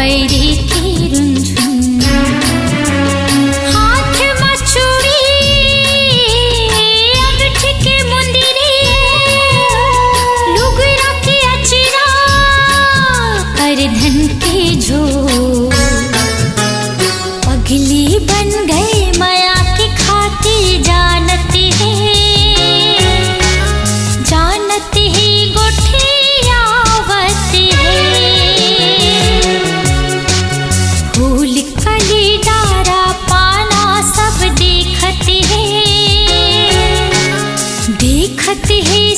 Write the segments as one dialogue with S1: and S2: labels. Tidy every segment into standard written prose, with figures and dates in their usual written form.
S1: पैरी की रुंझुन हाथ मचुड़ी अंगठी के मुंदिरी लुगरा की अचरा कर धन के झो पगली बन गए माया की खातिर जानती है गोठियावत है फूल कली डारा पाना सब देखते हैं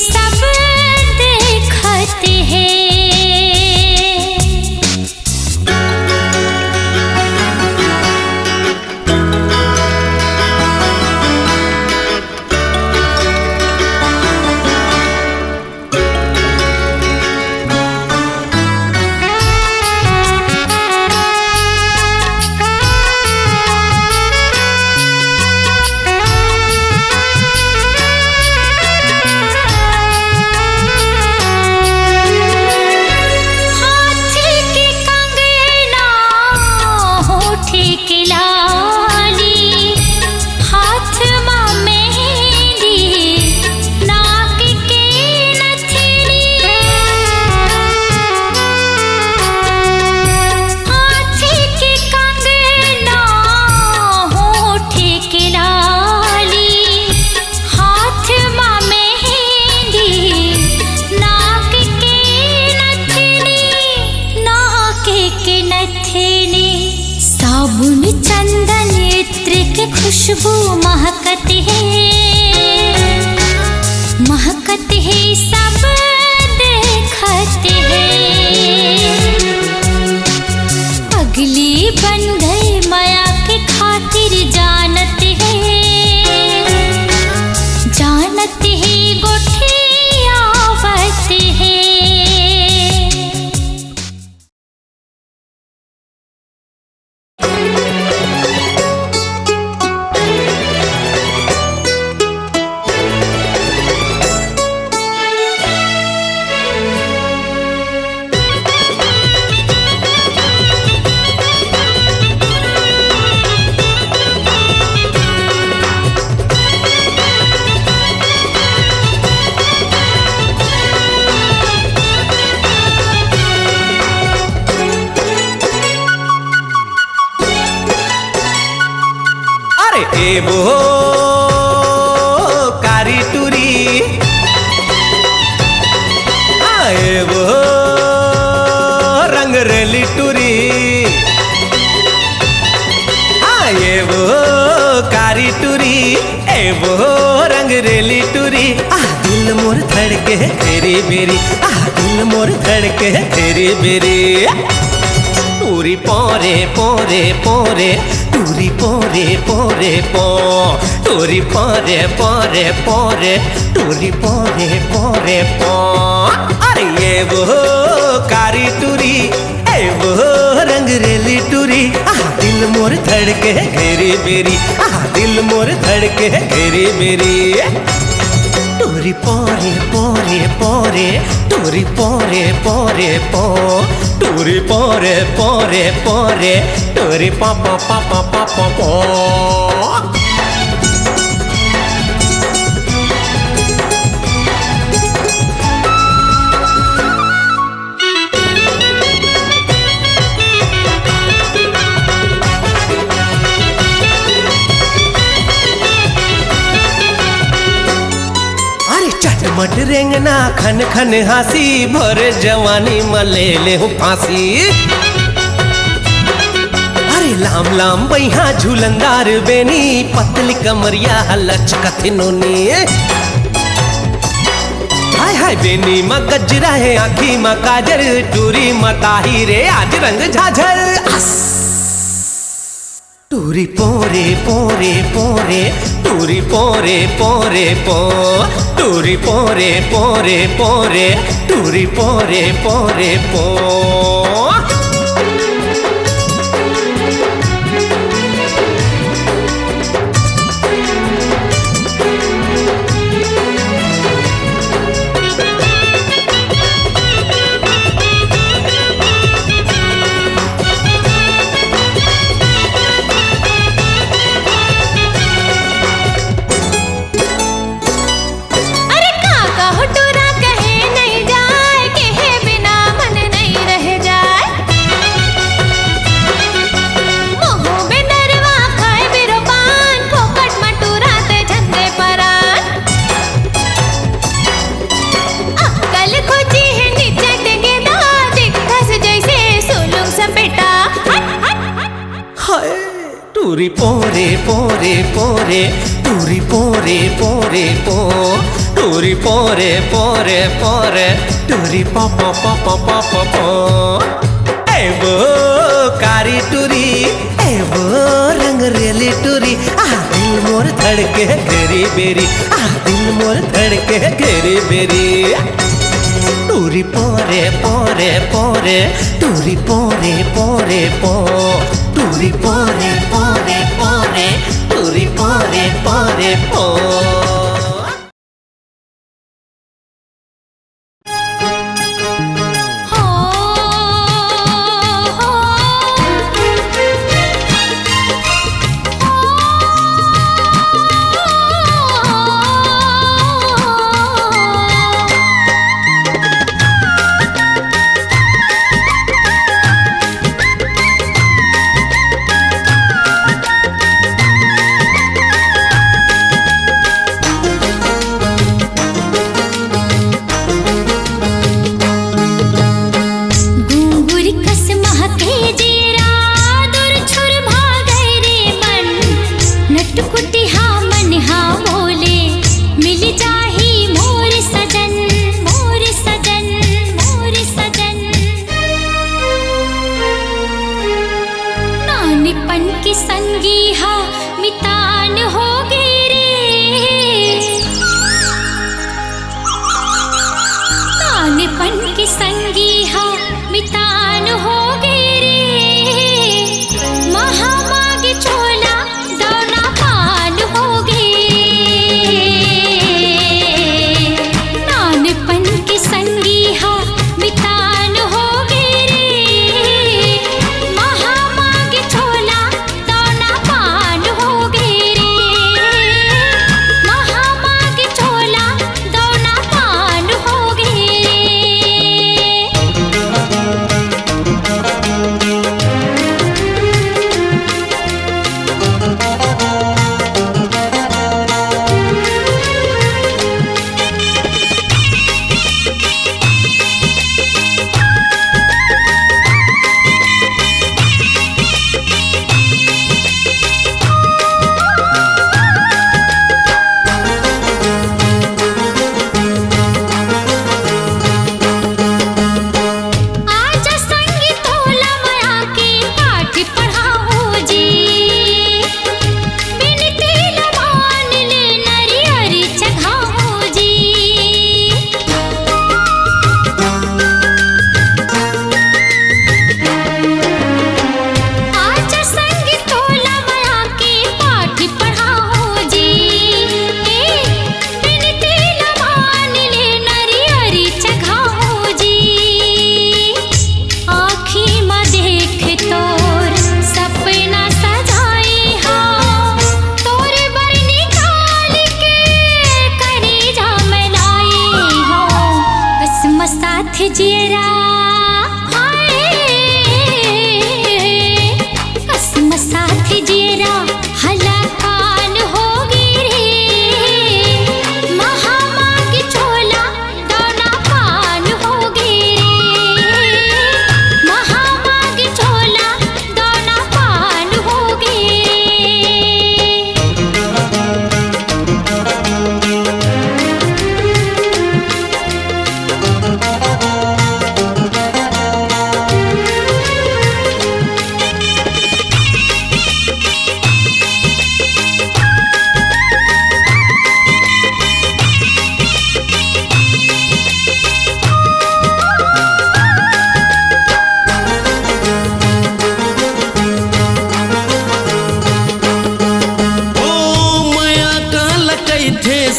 S1: सब देखते हैं। खुशबू महकती है सब देखते हैं पगली बन गए माया की खातिर जानते हैं गोठियावत है।
S2: वो कारी टूरी आए वो रंग रेली टूरी आए वो कारी टूरी ए वो रंग रेली टूरी दिल मोर धड़के तेरी मेरी दिल मोर धड़के तेरी मेरी टूरी पोरे पोरे पोरे टूरी पोरे पोरे पो टूरी पोरे पोरे पोरे टूरी पोरे पोरे पो अरे ये वो कारी टूरी ए वो रंग रेली टूरी दिल मोर धड़के घेरी मेरी दिल मोर धड़के घेरी मेरी टूरी पोरे पोरे पोरे टूरी पोरे पोरे पो टूरी पोरे पोरे पोरे टूरी पापा पापा पापा पो। चटमट रेंगना खन खन हासी भर जवानी मले ले हूँ फांसी अरे लाम लाम बैहा झूलंदार बेनी पतली कमरिया लचकत नोनी हाय हाय बेनी माँ गजरा है आँखी माँ काजर टूरी मताही रे आज रंग झाझर टूरी पोरे पोरे पोरे टूरी पोरे पोरे पो टूरी पोरे पोरे पोरे टूरी पोरे पोरे पो। टूरी पोरे पोरे पोरे टूरी पोरे पोरे पो टूरी पोरे पोरे पोरे टूरी पो पो पो पो पो पो पो एवो कारी टूरी एवो रंग रेली टूरी दिल मोर धड़के घेरी बेरी दिल मोर धड़के घेरी बेरी टूरी पोरे पोरे पोरे टूरी पोरे पोरे पो टूरी पोरे पोरे पोरे टूरी पोरे पोरे पो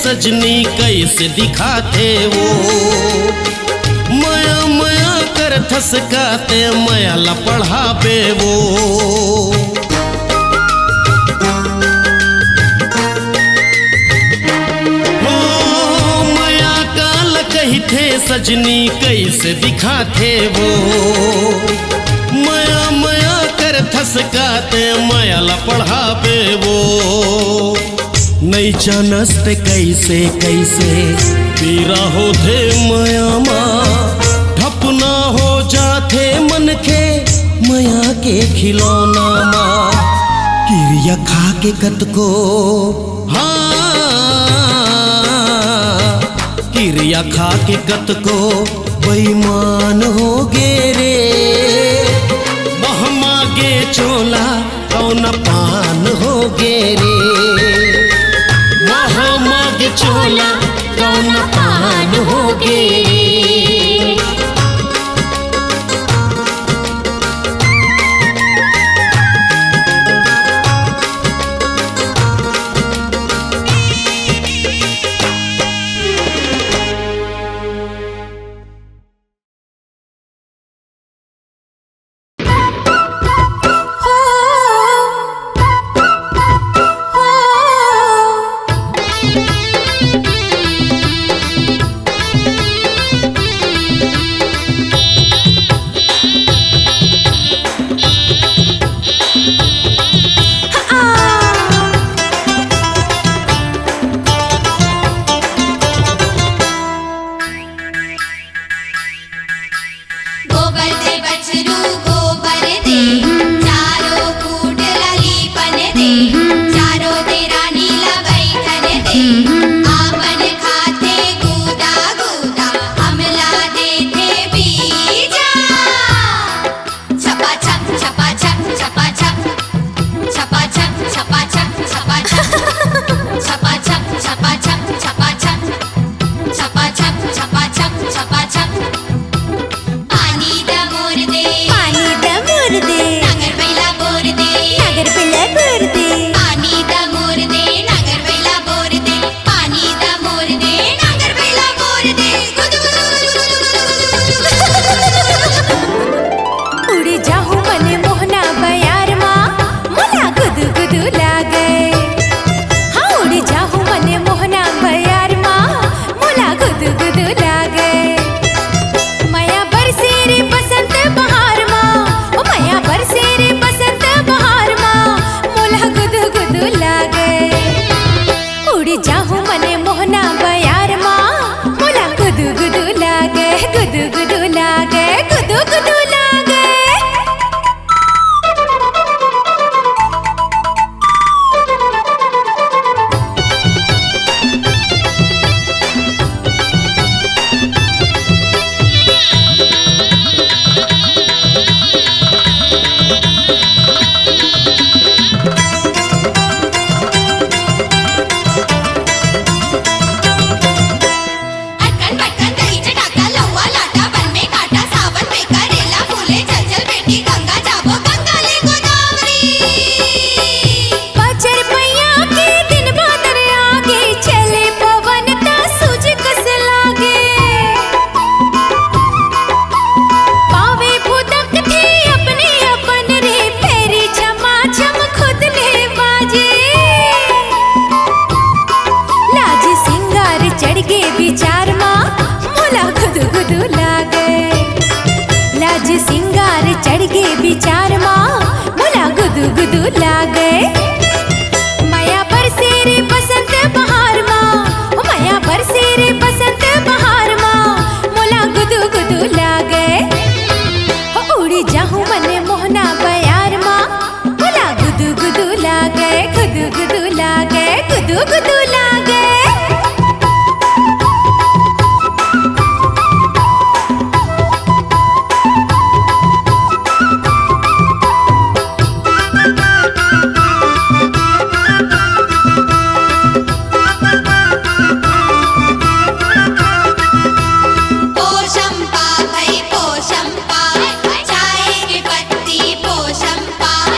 S3: सजनी कैसे दिखाते वो मया मया कर थसकाते मया ला पढ़ाबे वो मया काल कही थे सजनी कैसे दिखाते वो मया मया कर थसकाते मया ला पढ़ाबे वो नहीं जानस्ते कैसे कैसे पीरा होते मया माँ ढपना हो जाते मन के मया के खिलौना माँ
S2: किरिया खा के कतको किरिया खा के कतको बेईमान हो गे रे महमागे चोला कौन पान हो गे रे महमागे चोला कौन पान हो गे रे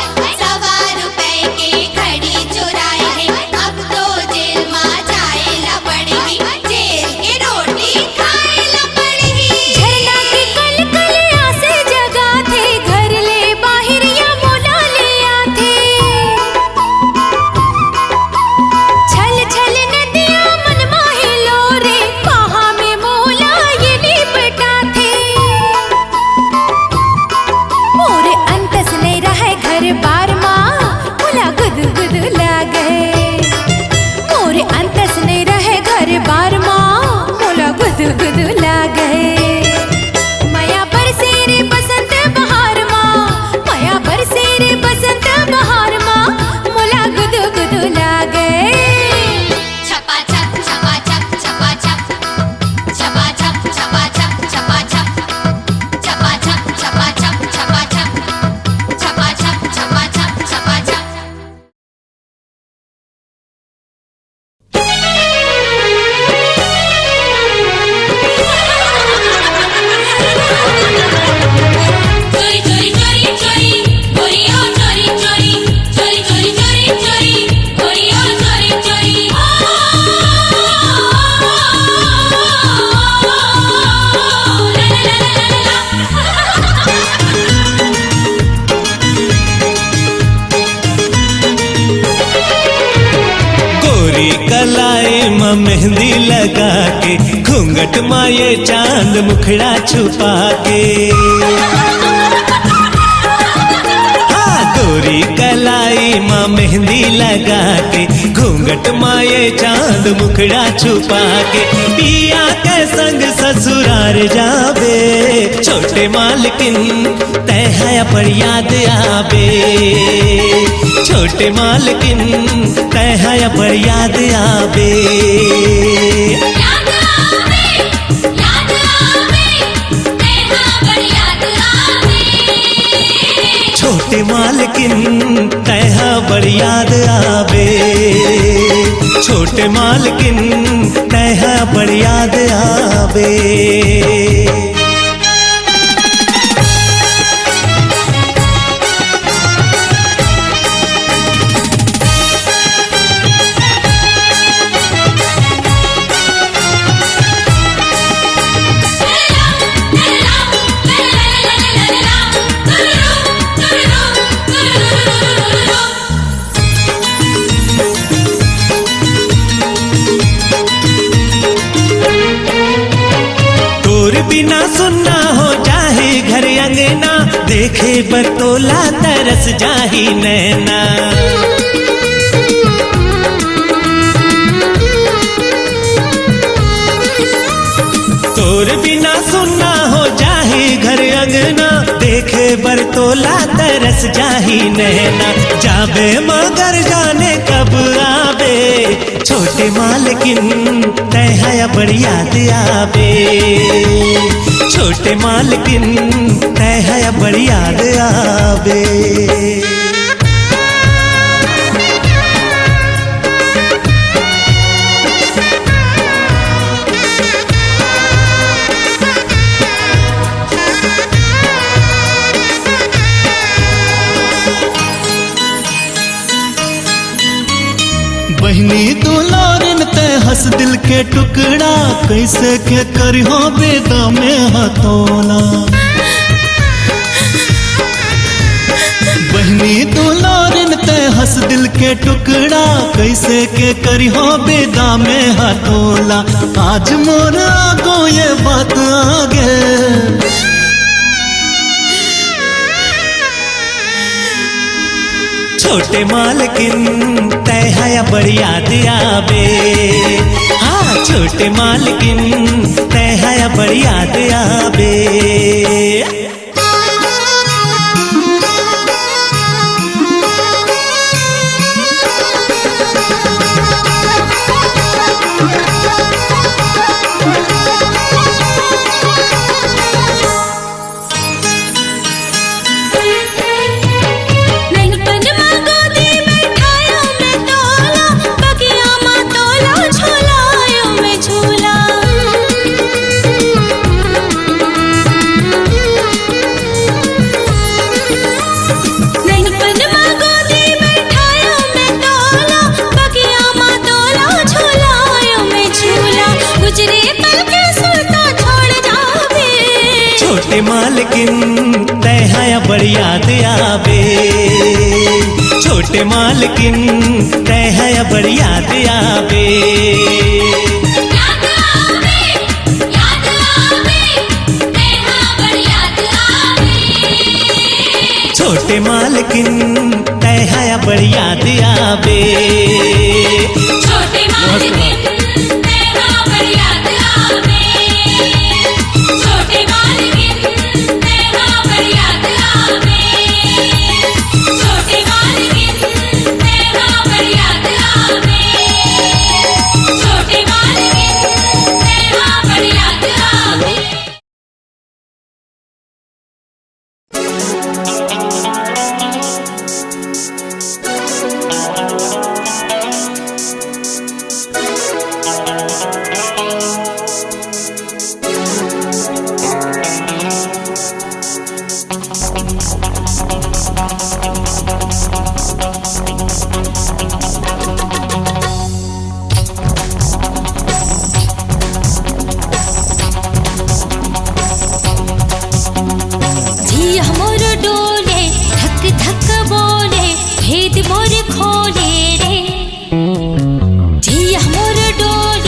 S4: ₹100 के खड़ी चुराए है अब तो
S2: माँ मेहंदी लगा के, घूंघट माँ ये चांद मुखड़ा छुपा के। गोरी कलाई माँ मेहंदी लगा के, घूंघट माँ ये चांद मुखड़ा छुपा के। पिया के संग ससुराल जाबे, छोटे मालकिन तय है पर याद आबे। छोटे मालकिन तय है पर याद आबे। छोटे मालकिन तैहा बड़ी याद आवे। छोटे मालकिन तैहा बड़ी याद आवे। बिना सुनना हो चाहे घर अंगना, देखे बतोला तरस जाही नैना। तोर बिना सुनना हो चाहे घर अंगना, देखे बरतोला तरस जाही नैना। जाबे मगर जाने कब आबे, छोटे मालकिन तैहा बड़ी याद आबे। छोटे मालकिन तैहा बड़ी याद आबे।
S3: बहनी दुलारिन ते हंस दिल के टुकड़ा, कैसे के करियो बेदा में हथोला। बहनी दुलारिन ते हंस दिल के टुकड़ा, कैसे के करियो बेदा में हथोला। आज मोर आगो ये बात आगे,
S2: छोटे मालकिन तैहा बड़ी याद आवे। हाँ छोटे मालकिन तैहा बड़ी याद आवे। छोटे मालकिन तैहा बड़ी याद आवे। छोटे मालकिन तैहा बड़ी याद आवे। छोटे मालकिन तैहा बड़ी याद आवे। छोटे मालकिन
S1: भेद मोर खोले रे, जिया मोर डोले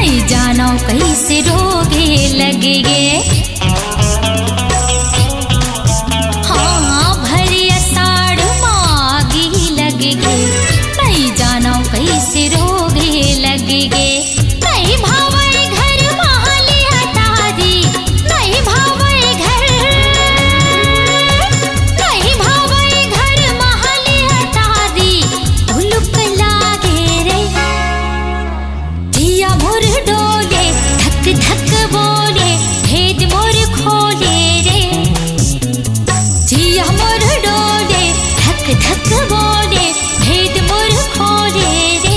S1: नहीं जानो कैसे रोगे लगेगे। हाँ भरी अषाढ़ मागी लगेगे, नहीं जानो कैसे रोगे लगेगे। नहीं भावे घर महलिया तारी, नहीं भावे घर, नहीं भावे घर महलिया तारी। उलुक लागे रे जिया मोर डोले, धक धक बोले भेद मोर खोले रे। जिया मोर डोले, धक धक बोले भेद मोर खोले रे।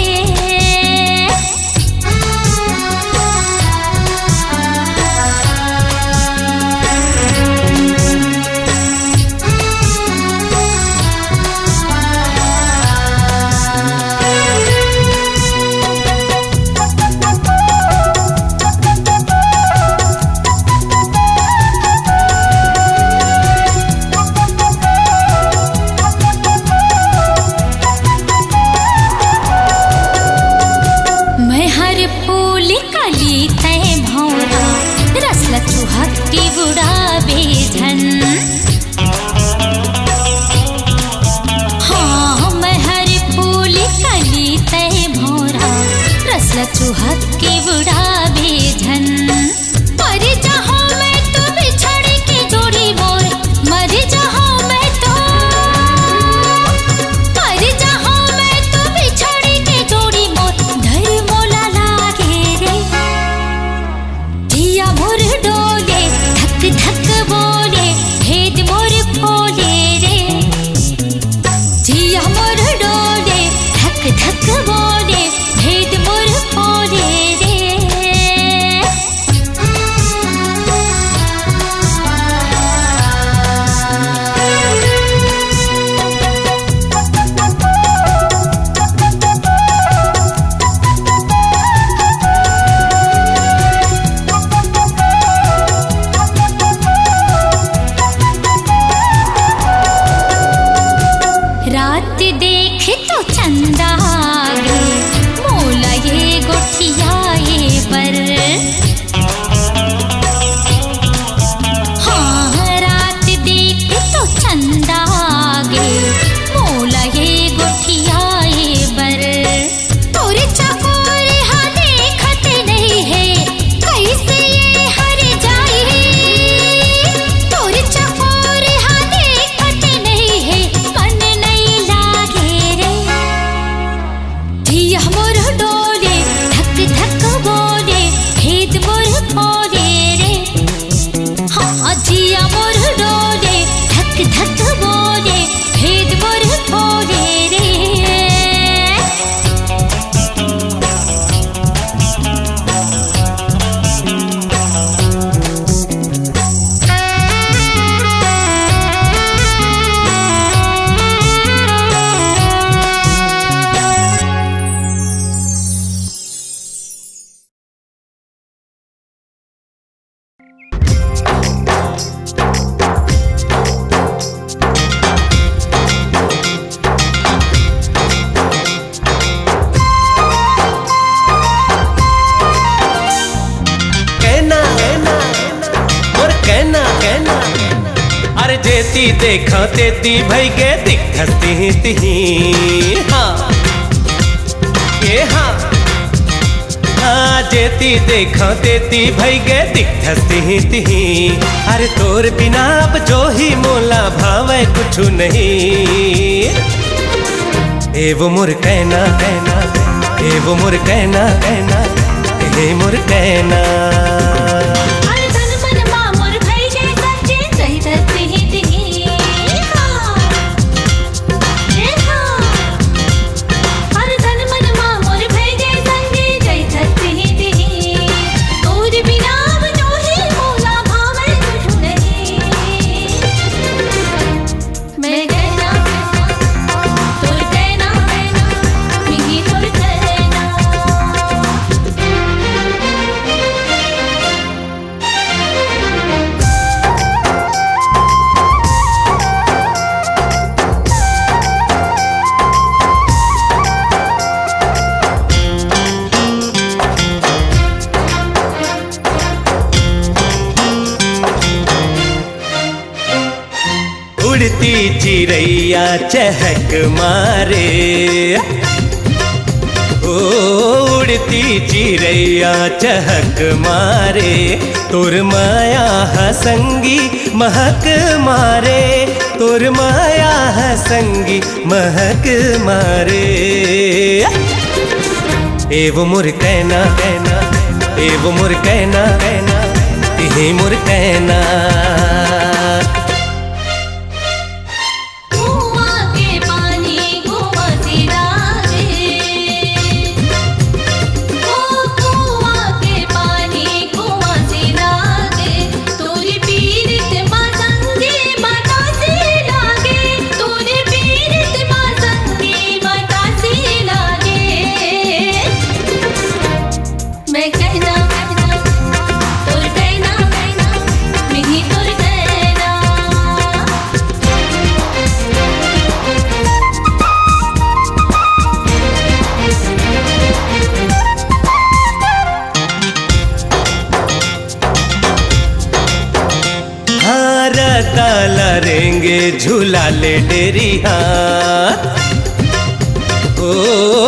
S1: मैं हर फूल कली तय भौरा, रसला चुहक्की बुढ़ावे झन। हाँ मैं हर फूल कली तय भौरा, रसला चुहक्की बुढ़ावे झन। मर जाऊं मैं तो बिछड़ के जोड़ी मोर, मर जाऊं मैं तो, मर जाऊं मैं तो बिछड़ के जोड़ी मोर। धर मोला लागे रे जिया मोर डोले, धक धक बोले भेद मोर खोले रे। जिया मोर डोले, धक धक बोले भेद मोर खोले रे। रात देख तो चंदा आगे, मोला ये गोठियाए पर। हाँ रात देख तो चंदा आगे, मोला ये गोठियाए पर। तोरे चकोर हाँ देखत नहीं है, कैसे ये हर जाए। तोरे चकोर हाँ देखत नहीं है, मन नहीं लागे रे जिया मोर डोले, धक धक बोले भेद मोर खोले रे। हाँ जिया मोर डोले, धक धक बोले भेद मोर खोले रे।
S2: कहना और कहना कहना, अरे जेती देखा तेती भई गे दिखती तिही। हाँ ये हाँ हाँ जेती देखा तेती भई गे दिखती तिही। अरे तोर बिना अब जो ही मोला भावे कुछ नहीं। ए वो मोर कहना कहना, ए वो मोर कहना कहना, ए मोर कहना। उड़ती चिड़ैया चहक मारे, उड़ती चिड़ैया चहक मारे, तोर माया हसंगी महक मारे, तोर माया हसंगी महक मारे। एवो मोर कहना कहना, एवो मोर कहना कहना, तिही मोर कहना। लरेंगे झूला ले डेरी हाथ, ओ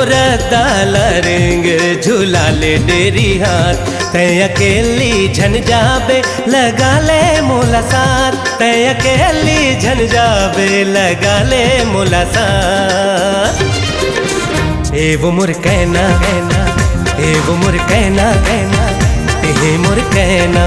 S2: रदा लरेंगे झूला ले डेरी हाथ, तय अकेली झन जाबे लगा ले मोला साथ, तय अकेली झन जाबे लगा ले मोला साथ। एवो मोर कहना कहना, एवो मोर कहना कहना, एहे मोर कहना।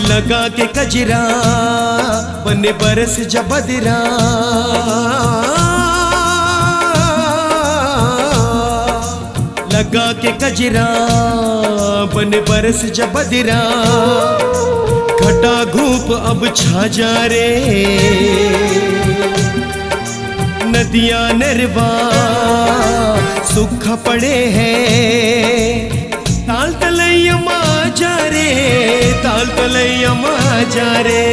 S4: लगा के कजरा बने बरस जबदरा, लगा के कजरा बने बरस जबदरा, घटा घूप अब छा जा रे, नदियां नरवा सूखा पड़े हैं, ताल तलैया मा जा रे, ताल तलैया मा जा रे।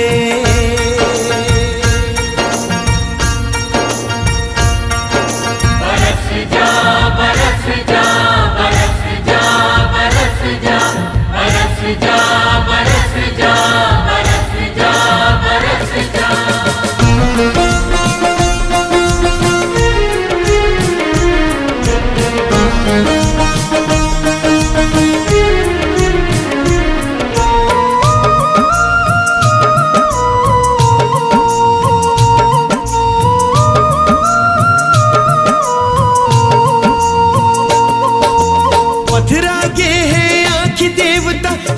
S5: बरस जा बरस जा बरस जा बरस जा बरस जा बरस जा बरस जा बरस जा।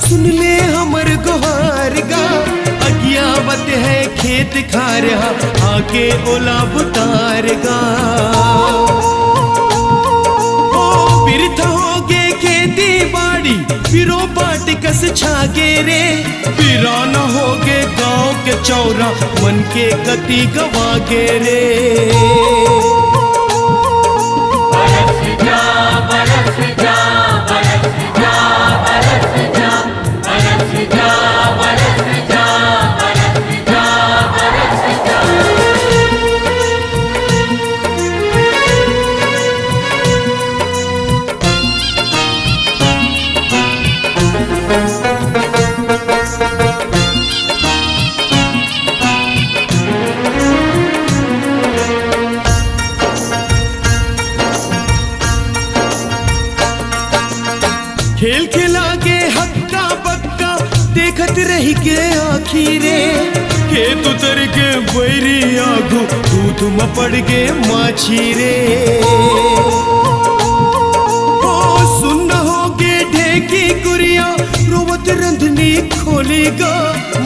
S4: सुन ले हमर गुहार गा, अज्ञावत है खेत खार, आके ओला बुतार गा। ओ बिरथ होगे खेती बाड़ी, पिरो पाट कस छागे रे, पिरा न होगे गाँव के चौरा मन के गति गवागे रे।
S5: बरस जा बरस जा बरस जा बरस जा बरस जा बरस जा बरस जा बरस जा।
S4: खेल खिला के हक्का बक्का देखत रही के आखिरे, खेत उतर के बैरी आगू दूध में पड़ के माछी रे। ओ सुन होगे ढेकी गुड़िया रोवत रंधनी खोलेगा,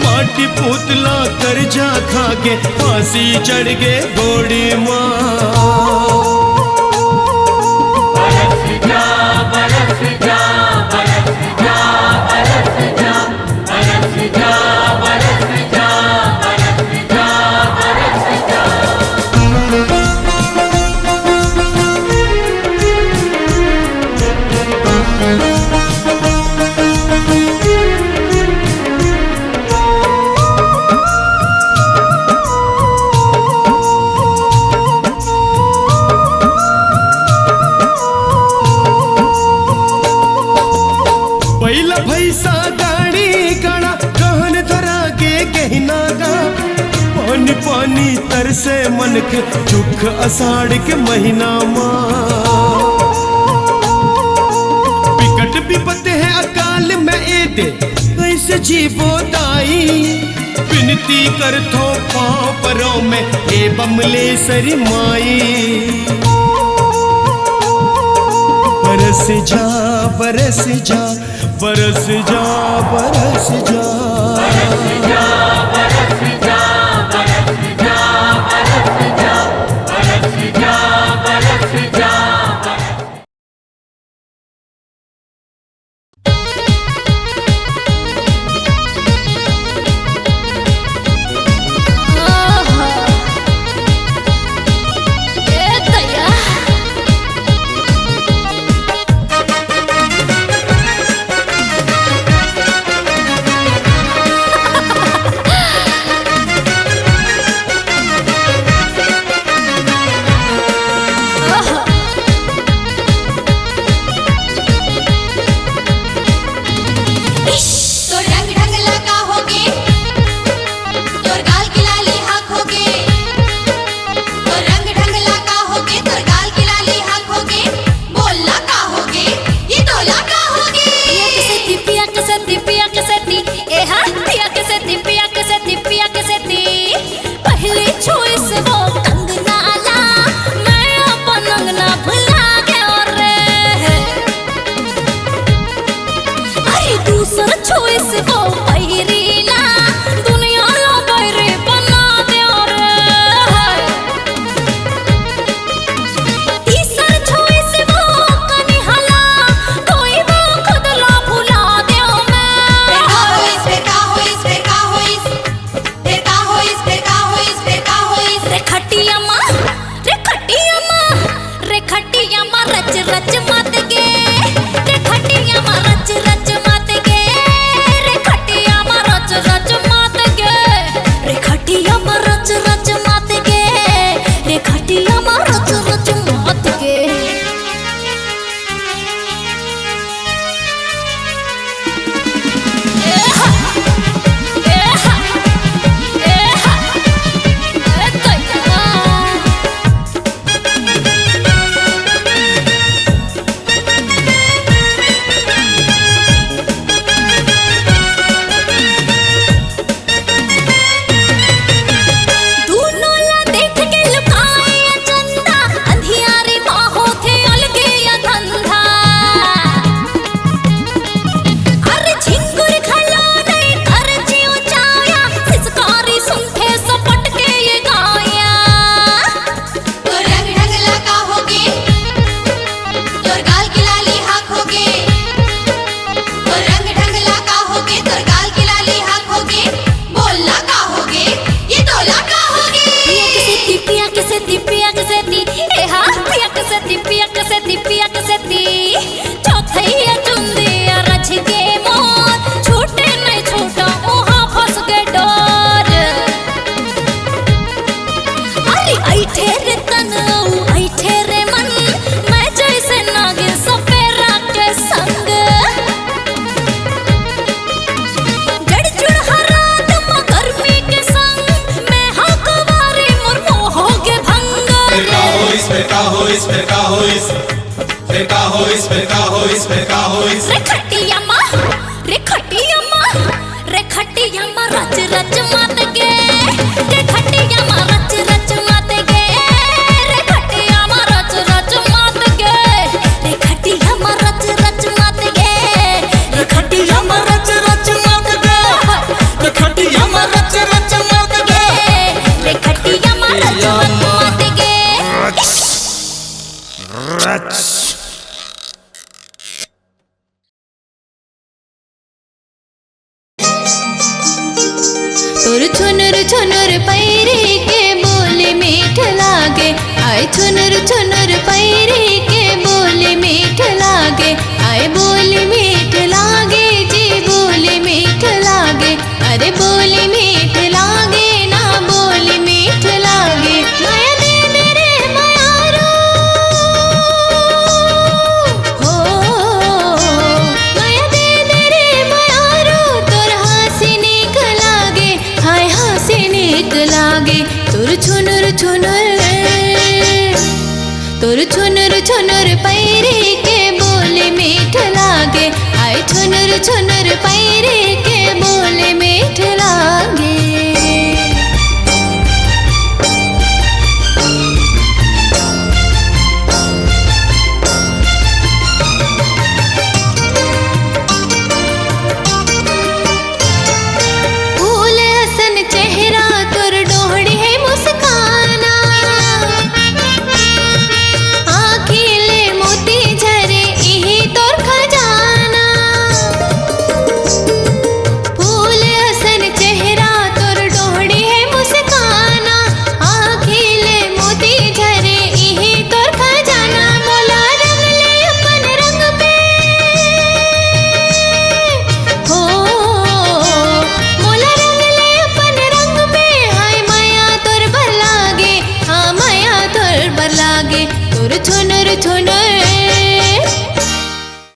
S4: माटी पुतला कर जा खा के फांसी चढ़ के घोड़ी माँ।
S5: बरस जा बरस जा बरस जा बरस जा बरस जा बरस जा बरस जा बरस जा।
S4: बैला भैसा गाड़ी गाड़ा कहन धरा के गहना गा, पानी पानी तरसे मन के दुख अषाढ़ के महीना माँ। विकट विपत है अकाल में एदे कैसे जीवो दाई, विनती कर थो पाँव परों में ए बमलेश्वरी माई। बरस जा बरस जा बरस जा बरस जा
S5: बरस जा बरस जा बरस जा बरस जा बरस जा बरस जा।
S3: इस पे का हो इस
S1: रे खटिया माँ रे खटिया माँ रे खटिया माँ रच रच मात गे रे खटिया माँ रच रच मात गे रे खटिया माँ रच रच मात गे रे खटिया माँ रच रच मात गे रे खटिया माँ रच रच मात गे रे खटिया माँ रच रच मात गे रे खटिया माँ रच रच मात गे
S4: रच
S1: तोर छुनुर पैरी के बोले मीठ लागे आए छुनुर पैरी के बोले मीठ लागे आए बोले मीठ लागे जी बोले मीठ लागे अरे बोले मीठ लागे ना बोले मीठ लागे माया दे दे रे मायारो हो माया दे दे रे मायारो तोर हंसी नीक लागे हाय हंसी नीक लागे तोर छुनुर पैरी के बोले मीठ लागे आए छुनुर पैरी के